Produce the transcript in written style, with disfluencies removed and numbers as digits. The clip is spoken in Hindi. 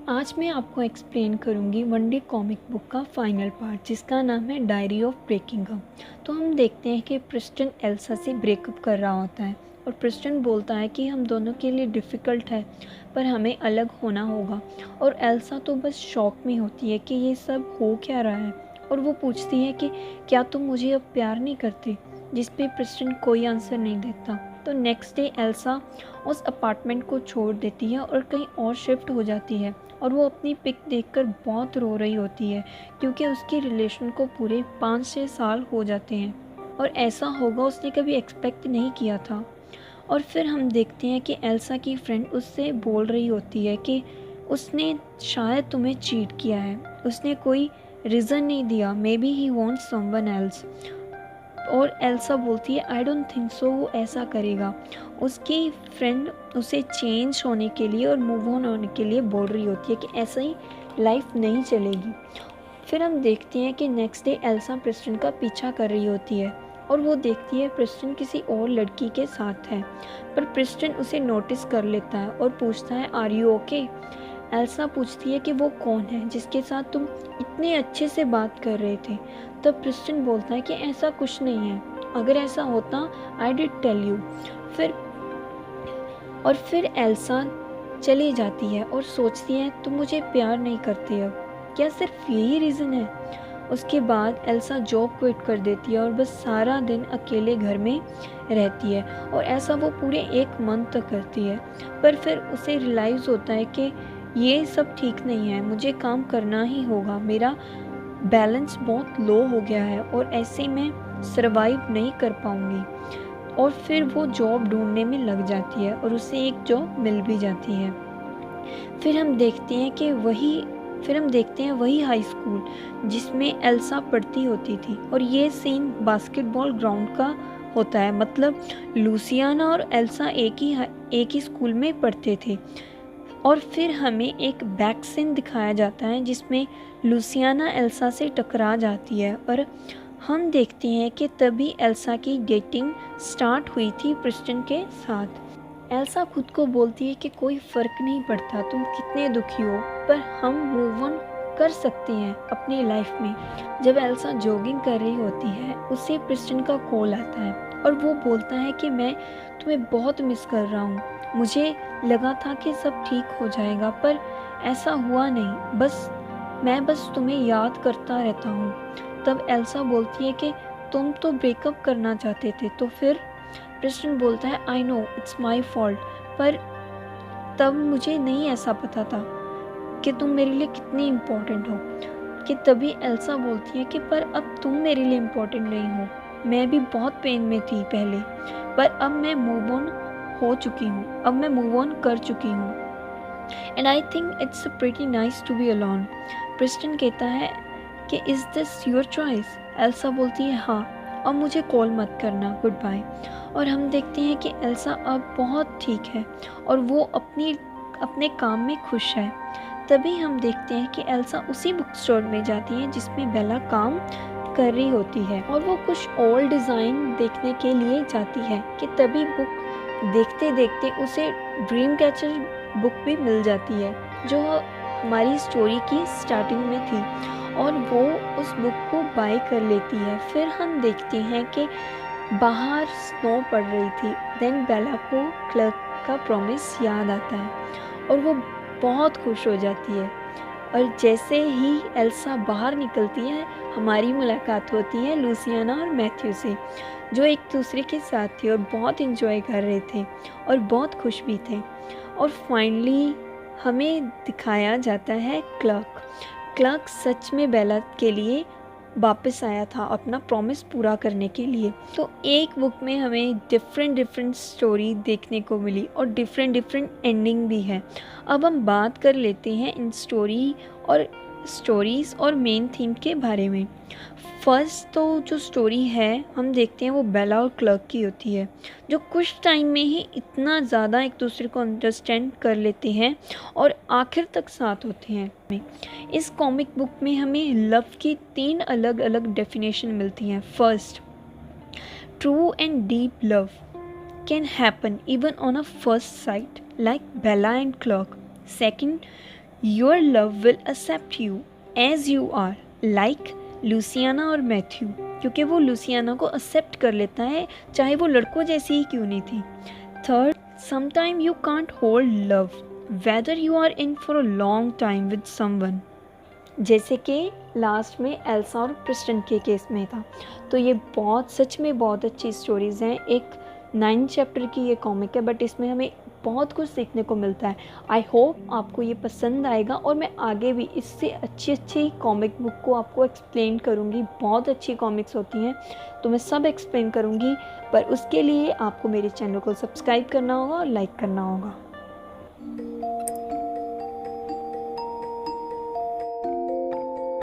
आज मैं आपको एक्सप्लेन करूंगी वन डे कॉमिक बुक का फाइनल पार्ट जिसका नाम है डायरी ऑफ ब्रेकिंग अप। तो हम देखते हैं कि प्रिस्टन एल्सा से ब्रेकअप कर रहा होता है और प्रिस्टन बोलता है कि हम दोनों के लिए डिफ़िकल्ट है पर हमें अलग होना होगा। और एल्सा तो बस शॉक में होती है कि ये सब हो क्या रहा है और वो पूछती है कि क्या तुम मुझे अब प्यार नहीं करते, जिस पे प्रिस्टन कोई आंसर नहीं देता। तो नेक्स्ट डे एल्सा उस अपार्टमेंट को छोड़ देती है और कहीं और शिफ्ट हो जाती है और वो अपनी पिक देखकर बहुत रो रही होती है क्योंकि उसकी रिलेशन को पूरे 5-6 साल हो जाते हैं और ऐसा होगा उसने कभी एक्सपेक्ट नहीं किया था। और फिर हम देखते हैं कि एल्सा की फ्रेंड उससे बोल रही होती है कि उसने शायद तुम्हें चीट किया है, उसने कोई रीज़न नहीं दिया, may be he wants someone else. और एल्सा बोलती है आई डोंट थिंक सो, वो ऐसा करेगा। उसकी फ्रेंड उसे चेंज होने के लिए और मूव ऑन होने के लिए बोल रही होती है कि ऐसा ही लाइफ नहीं चलेगी। फिर हम देखते हैं कि नेक्स्ट डे एल्सा प्रिस्टन का पीछा कर रही होती है और वो देखती है प्रिस्टन किसी और लड़की के साथ है, पर प्रिस्टन उसे नोटिस कर लेता है और पूछता है आर यू ओके। एल्सा पूछती है कि वो कौन है जिसके साथ तुम इतने अच्छे से बात कर रहे थे। तब प्रिस्टन बोलता है कि ऐसा कुछ नहीं है, अगर ऐसा होता आई डिड टेल यू। फिर एल्सा चली जाती है और सोचती है तुम मुझे प्यार नहीं करते अब, क्या सिर्फ यही रीज़न है। उसके बाद एल्सा जॉब क्विट कर देती है और बस सारा दिन अकेले घर में रहती है और ऐसा वो पूरे 1 मंथ तक करती है। पर फिर उसे रियलाइज़ होता है कि ये सब ठीक नहीं है, मुझे काम करना ही होगा, मेरा बैलेंस बहुत लो हो गया है और ऐसे में सर्वाइव नहीं कर पाऊँगी। और फिर वो जॉब ढूंढने में लग जाती है और उसे एक जॉब मिल भी जाती है। फिर हम देखते हैं वही हाई स्कूल जिसमें एल्सा पढ़ती होती थी और ये सीन बास्केटबॉल ग्राउंड का होता है, मतलब लूसियाना और एल्सा एक ही स्कूल में पढ़ते थे। और फिर हमें एक बैक सीन दिखाया जाता है जिसमें लूसियाना एल्सा से टकरा जाती है और हम देखते हैं कि तभी एल्सा की डेटिंग स्टार्ट हुई थी प्रिस्टन के साथ। एल्सा खुद को बोलती है कि कोई फ़र्क नहीं पड़ता तुम कितने दुखी हो, पर हम मूव ऑन कर सकते हैं अपनी लाइफ में। जब एल्सा जॉगिंग कर रही होती है उसे प्रिस्टन का कॉल आता है और वो बोलता है कि मैं तुम्हें बहुत मिस कर रहा हूँ, मुझे लगा था कि सब ठीक हो जाएगा पर ऐसा हुआ नहीं, मैं बस तुम्हें याद करता रहता हूँ। तब एल्सा बोलती है कि तुम तो ब्रेकअप करना चाहते थे। तो फिर प्रिस्टन बोलता है I know it's my fault, पर तब मुझे नहीं ऐसा पता था कि तुम मेरे लिए कितनी इम्पोर्टेंट हो। कि तभी एल्सा बोलती है कि पर अब तुम मेरे लिए इम्पोर्टेंट नहीं हो, मैं भी बहुत पेन में थी पहले, पर अब मैं मूव ऑन हो चुकी हूँ, अब मैं मूव ऑन कर चुकी हूँ and I think it's pretty nice to be alone. Preston कहता है कि is this your choice. Elsa बोलती है हाँ, और मुझे कॉल मत करना, गुड बाय। और हम देखते हैं कि एल्सा अब बहुत ठीक है और वो अपने काम में खुश है। तभी हम देखते हैं कि एल्सा उसी बुक स्टोर में जाती है जिसमें बेला काम कर रही होती है और वो कुछ ओल्ड डिज़ाइन देखने के लिए जाती है कि तभी बुक देखते देखते उसे ड्रीम कैचर बुक भी मिल जाती है जो हमारी स्टोरी की स्टार्टिंग में थी और वो उस बुक को बाय कर लेती है। फिर हम देखते हैं कि बाहर स्नो पड़ रही थी। देन बेला को क्लर्क का प्रॉमिस याद आता है और वो बहुत खुश हो जाती है। और जैसे ही एल्सा बाहर निकलती है हमारी मुलाकात होती है लूसियाना और मैथ्यू से, जो एक दूसरे के साथ थे और बहुत इन्जॉय कर रहे थे और बहुत खुश भी थे। और फाइनली हमें दिखाया जाता है क्लर्क सच में बेला के लिए वापस आया था अपना प्रॉमिस पूरा करने के लिए। तो एक बुक में हमें डिफरेंट स्टोरी देखने को मिली और डिफरेंट एंडिंग भी है। अब हम बात कर लेते हैं इन स्टोरीज़ और मेन थीम के बारे में। फर्स्ट तो जो स्टोरी है हम देखते हैं वो बेला और क्लर्क की होती है, जो कुछ टाइम में ही इतना ज़्यादा एक दूसरे को अंडरस्टैंड कर लेते हैं और आखिर तक साथ होते हैं। इस कॉमिक बुक में हमें लव की 3 अलग अलग डेफिनेशन मिलती हैं। First, true and deep love can happen even on a first sight, like Bella and Clark. Second, your love will accept you as you are, like Luciana और मैथ्यू, क्योंकि वो लूसियाना को एक्सेप्ट कर लेता है चाहे वो लड़कों जैसी ही क्यों नहीं थी। Third, sometime you can't hold love whether you are in for a long time with someone, जैसे कि लास्ट में एल्सा और क्रिस्टन के केस में था। तो ये बहुत सच में बहुत अच्छी स्टोरीज़ हैं। एक 9 चैप्टर की ये कॉमिक है, बट इसमें हमें बहुत कुछ सीखने को मिलता है। आई होप आपको ये पसंद आएगा और मैं आगे भी इससे अच्छी अच्छी कॉमिक बुक को आपको एक्सप्लेन करूँगी। बहुत अच्छी कॉमिक्स होती हैं तो मैं सब एक्सप्लेन करूँगी, पर उसके लिए आपको मेरे चैनल को सब्सक्राइब करना होगा और लाइक करना होगा।